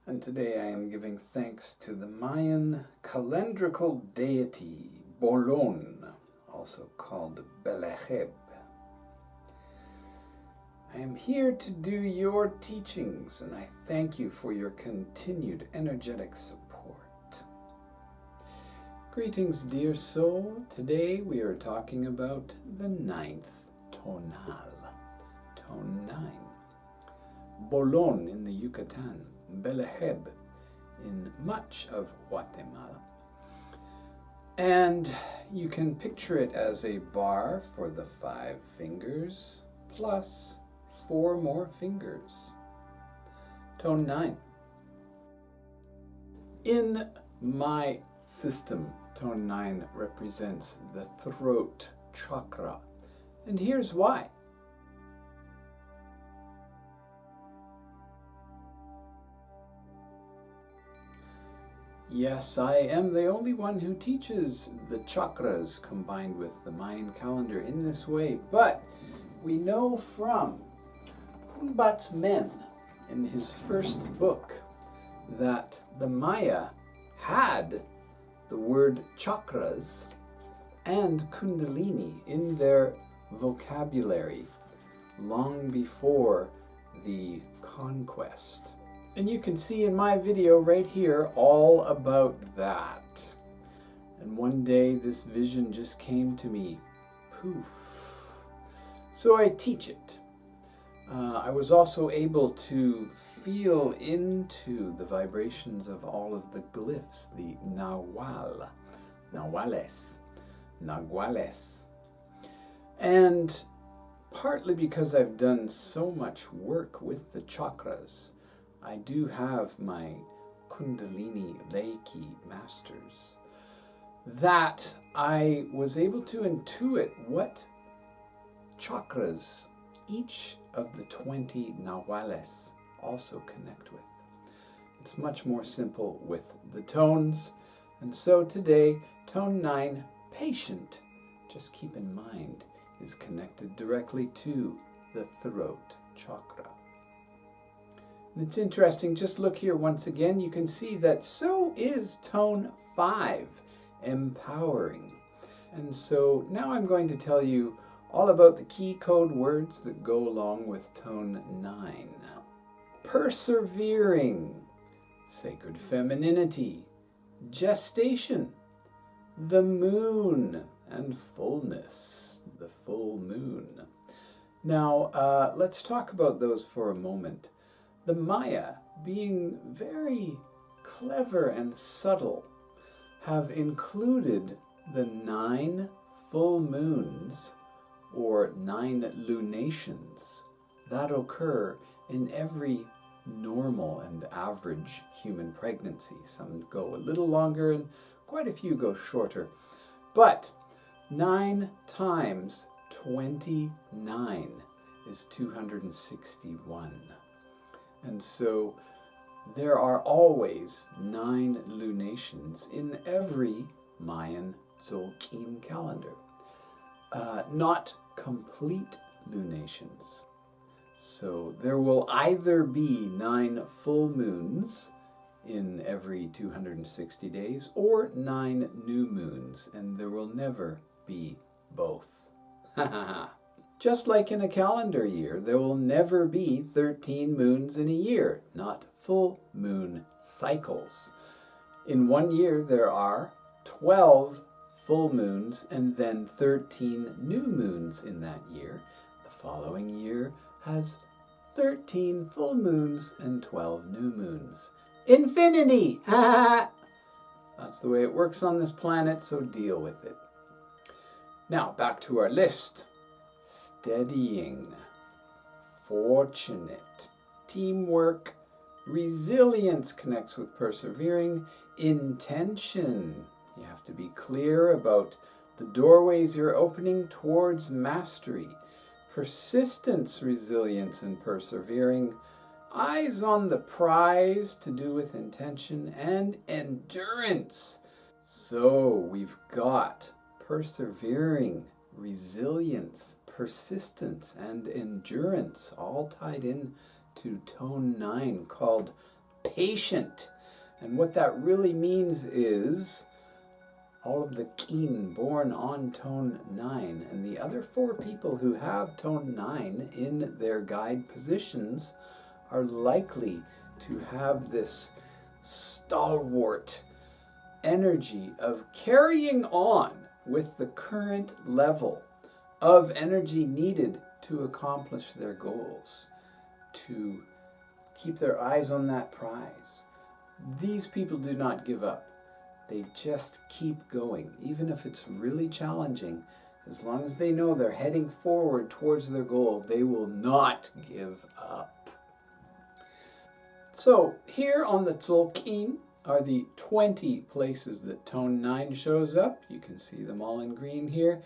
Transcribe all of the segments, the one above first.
And today I am giving thanks to the Mayan calendrical deity, Bolon, also called Belecheb. I am here to do your teachings, and I thank you for your continued energetic support. Greetings, dear soul. Today we are talking about the ninth tonal, tone 9. Bolon in the Yucatan, Belecheb in much of Guatemala. And you can picture it as a bar for the 5 fingers plus 4 more fingers. Tone 9. In my system, tone 9 represents the throat chakra. And here's why. Yes, I am the only one who teaches the chakras combined with the Mayan calendar in this way, but we know from Hunab's Men in his first book that the Maya had the word chakras and kundalini in their vocabulary long before the conquest. And you can see in my video right here all about that. And one day this vision just came to me. Poof. So I teach it. I was also able to feel into the vibrations of all of the glyphs, the nahuales. And partly because I've done so much work with the chakras, I do have my Kundalini Reiki masters, that I was able to intuit what chakras each of the 20 nahuales also connect with. It's much more simple with the tones, and so today, tone 9, patient, just keep in mind, is connected directly to the throat chakra. And it's interesting, just look here once again, you can see that so is tone 5, empowering. And so now I'm going to tell you all about the key code words that go along with tone 9. Persevering, sacred femininity, gestation, the moon, and fullness, the full moon. Now, let's talk about those for a moment. The Maya, being very clever and subtle, have included the 9 full moons, or 9 lunations, that occur in every normal and average human pregnancy. Some go a little longer and quite a few go shorter. But 9 times 29 is 261. And so there are always 9 lunations in every Mayan Tzolk'in calendar. Not complete lunations. So there will either be 9 full moons in every 260 days or 9 new moons, and there will never be both. Just like in a calendar year, there will never be 13 moons in a year, not full moon cycles. In one year, there are 12 full moons and then 13 new moons in that year. The following year has 13 full moons and 12 new moons. Infinity! That's the way it works on this planet, so deal with it. Now, back to our list. Steadying, fortunate, teamwork, resilience connects with persevering, intention. You have to be clear about the doorways you're opening towards mastery, persistence, resilience, and persevering, eyes on the prize to do with intention, and endurance. So we've got persevering, resilience, persistence, and endurance all tied in to tone 9 called patient. And what that really means is all of the keen born on tone 9 and the other 4 people who have tone 9 in their guide positions are likely to have this stalwart energy of carrying on with the current level of energy needed to accomplish their goals, to keep their eyes on that prize. These people do not give up. They just keep going, even if it's really challenging. As long as they know they're heading forward towards their goal, they will not give up. So here on the Tzolk'in are the 20 places that tone 9 shows up. You can see them all in green here.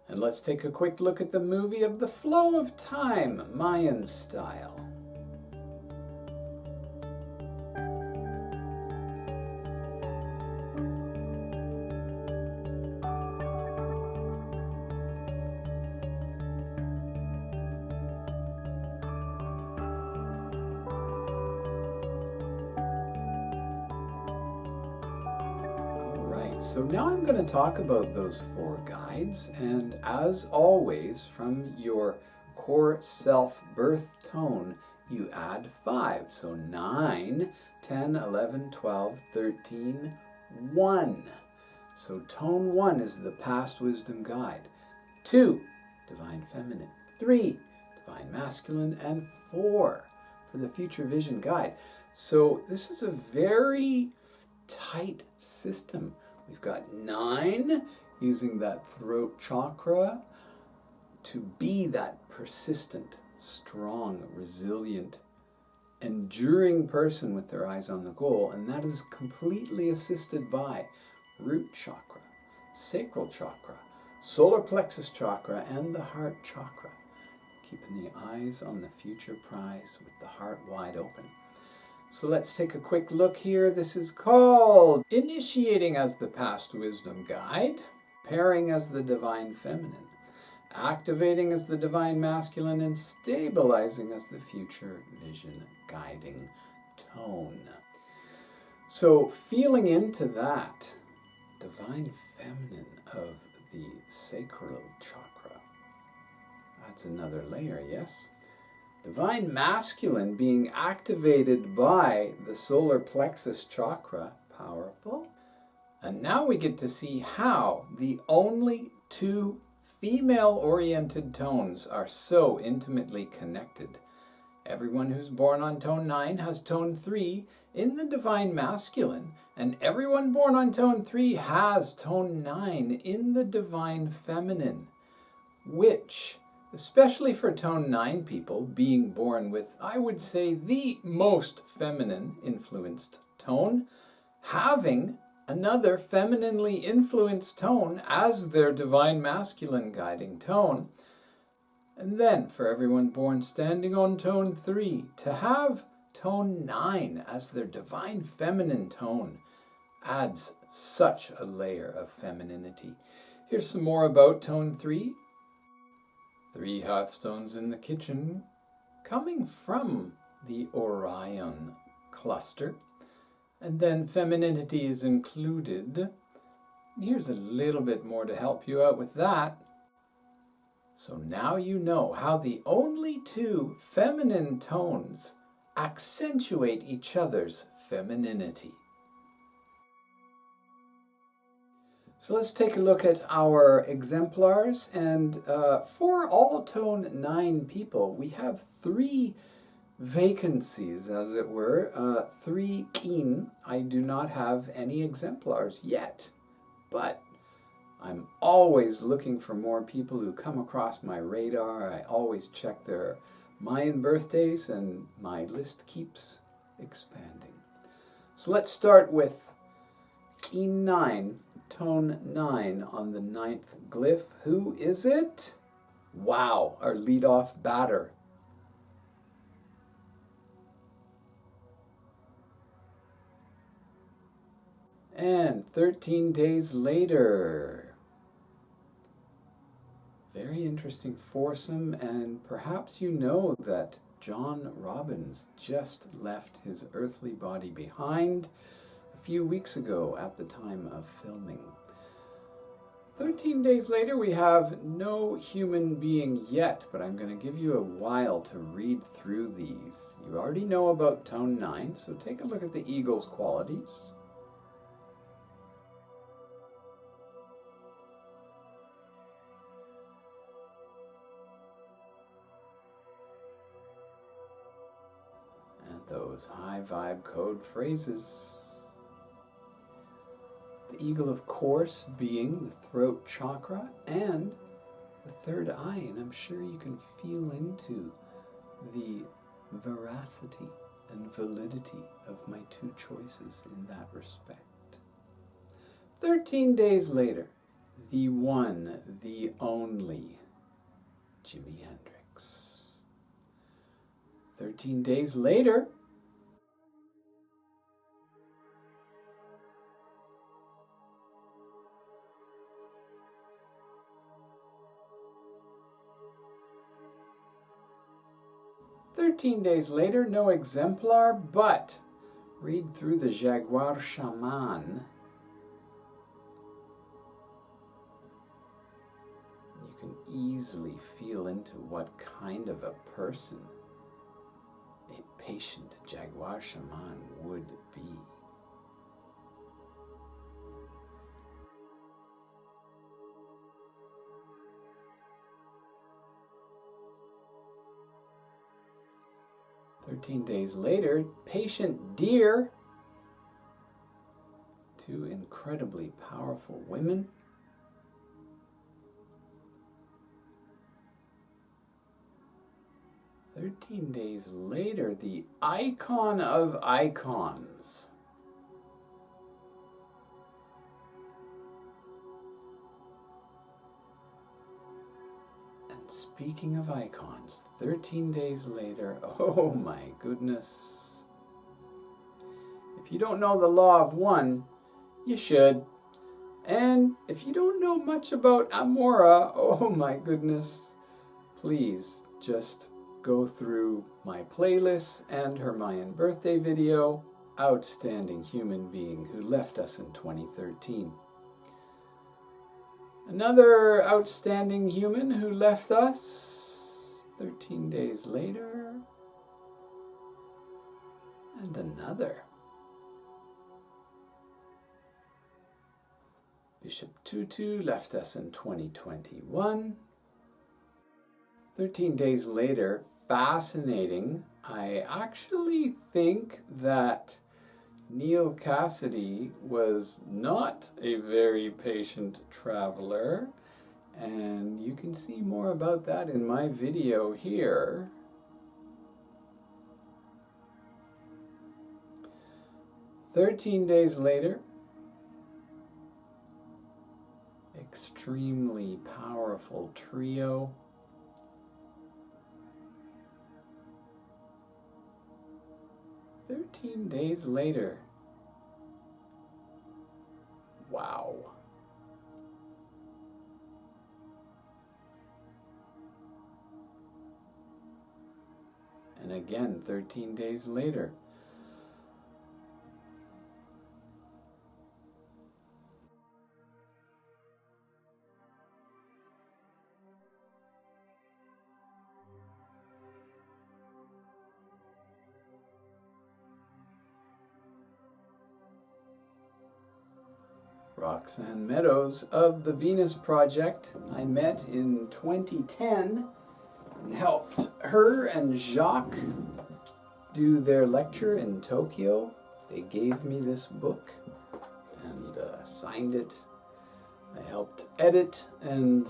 And let's take a quick look at the movie of the flow of time, Mayan style. So now I'm going to talk about those 4 guides, and as always, from your core self birth tone, you add 5. So 9, 10, 11, 12, 13, 1. So tone 1 is the past wisdom guide. 2, divine feminine. 3, divine masculine. And 4 for the future vision guide. So this is a very tight system. We've got 9, using that throat chakra to be that persistent, strong, resilient, enduring person with their eyes on the goal. And that is completely assisted by root chakra, sacral chakra, solar plexus chakra, and the heart chakra. Keeping the eyes on the future prize with the heart wide open. So let's take a quick look here. This is called Initiating as the Past Wisdom Guide, Pairing as the Divine Feminine, Activating as the Divine Masculine, and Stabilizing as the Future Vision Guiding Tone. So feeling into that Divine Feminine of the Sacral Chakra adds another layer, yes? Divine Masculine being activated by the solar plexus chakra, powerful. And now we get to see how the only 2 female-oriented tones are so intimately connected. Everyone who's born on tone 9 has tone 3 in the Divine Masculine, and everyone born on tone 3 has tone 9 in the Divine Feminine, which, especially for tone 9 people, being born with, I would say, the most feminine influenced tone, having another femininely influenced tone as their divine masculine guiding tone. And then for everyone born standing on tone 3, to have tone 9 as their divine feminine tone adds such a layer of femininity. Here's some more about tone 3. 3 hearthstones in the kitchen, coming from the Orion cluster. And then femininity is included. Here's a little bit more to help you out with that. So now you know how the only 2 feminine tones accentuate each other's femininity. So let's take a look at our exemplars, and for all tone 9 people, we have 3 vacancies, as it were, 3 keen. I do not have any exemplars yet, but I'm always looking for more people who come across my radar. I always check their Mayan birthdays, and my list keeps expanding. So let's start with keen 9. Tone 9 on the 9th glyph. Who is it? Wow, our leadoff batter. And 13 days later. Very interesting foursome, and perhaps you know that John Robbins just left his earthly body behind a few weeks ago at the time of filming. 13 days later, we have no human being yet, but I'm going to give you a while to read through these. You already know about Tone 9, so take a look at the eagle's qualities. And those high vibe code phrases. The eagle, of course, being the throat chakra and the third eye, and I'm sure you can feel into the veracity and validity of my two choices in that respect. 13 days later, the one, the only, Jimi Hendrix. 13 days later, no exemplar, but read through the Jaguar Shaman. You can easily feel into what kind of a person a patient Jaguar Shaman would be. "13 days later, patient deer, two incredibly powerful women. "13 days later, the icon of icons. And speaking of icons, 13 days later, oh my goodness. If you don't know the law of one, you should. And if you don't know much about Amora, oh my goodness, please just go through my playlists and her Mayan birthday video, Outstanding Human Being Who Left Us in 2013. Another outstanding human who left us 13 days later, and another. Bishop Tutu left us in 2021. 13 days later, fascinating. I actually think that Neil Cassidy was not a very patient traveler, and you can see more about that in my video here. "13 days later, extremely powerful trio. "13 days later. Wow. And again, 13 days later. Roxanne Meadows of the Venus Project. I met in 2010 and helped her and Jacques do their lecture in Tokyo. They gave me this book and signed it. I helped edit and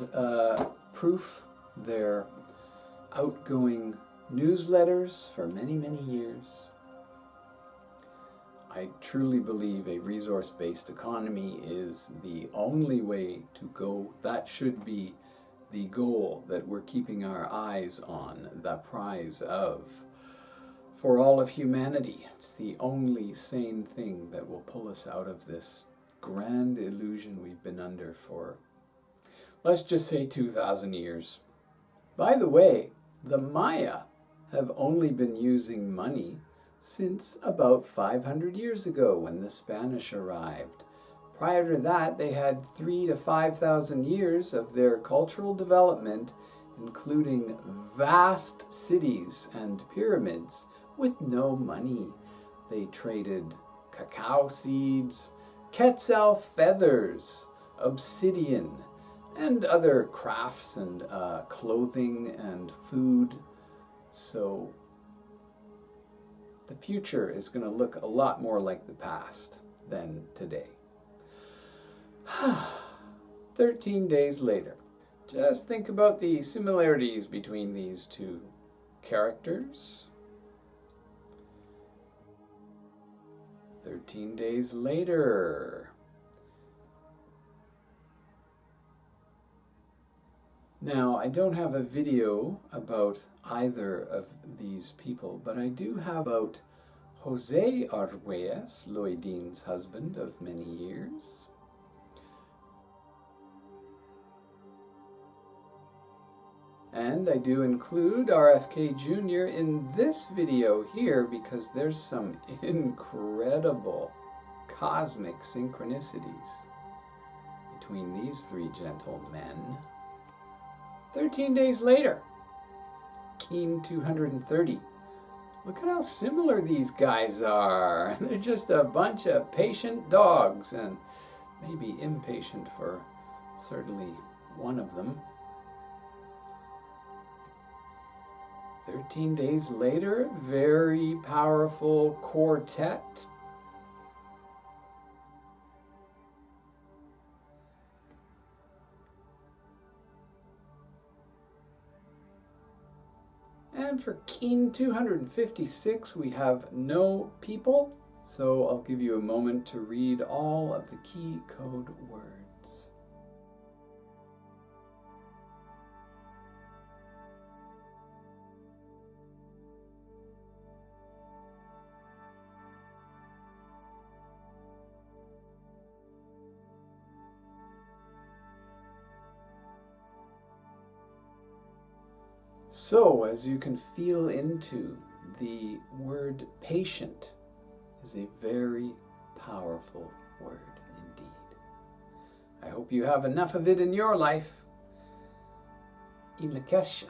proof their outgoing newsletters for many, many years. I truly believe a resource-based economy is the only way to go. That should be the goal that we're keeping our eyes on, the prize of, for all of humanity. It's the only sane thing that will pull us out of this grand illusion we've been under for, let's just say, 2,000 years. By the way, the Maya have only been using money since about 500 years ago when the Spanish arrived. Prior to that, they had 3,000 to 5,000 years of their cultural development, including vast cities and pyramids, with no money. They traded cacao seeds, quetzal feathers, obsidian, and other crafts and clothing and food. So the future is going to look a lot more like the past than today. 13 days later. Just think about the similarities between these two characters. 13 days later. Now, I don't have a video about either of these people, but I do have about Jose Arguelles, Loidin's husband of many years. And I do include RFK Jr. in this video here because there's some incredible cosmic synchronicities between these three gentlemen. 13 days later, Keen 230. Look at how similar these guys are. They're just a bunch of patient dogs, and maybe impatient for certainly one of them. 13 days later, very powerful quartet. And for Keen 256, we have no people. So I'll give you a moment to read all of the key code words. So, as you can feel into, the word patient is a very powerful word indeed. I hope you have enough of it in your life. Lak'esh,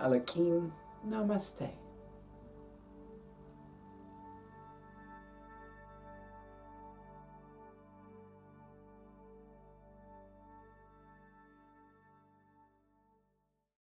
Namaste.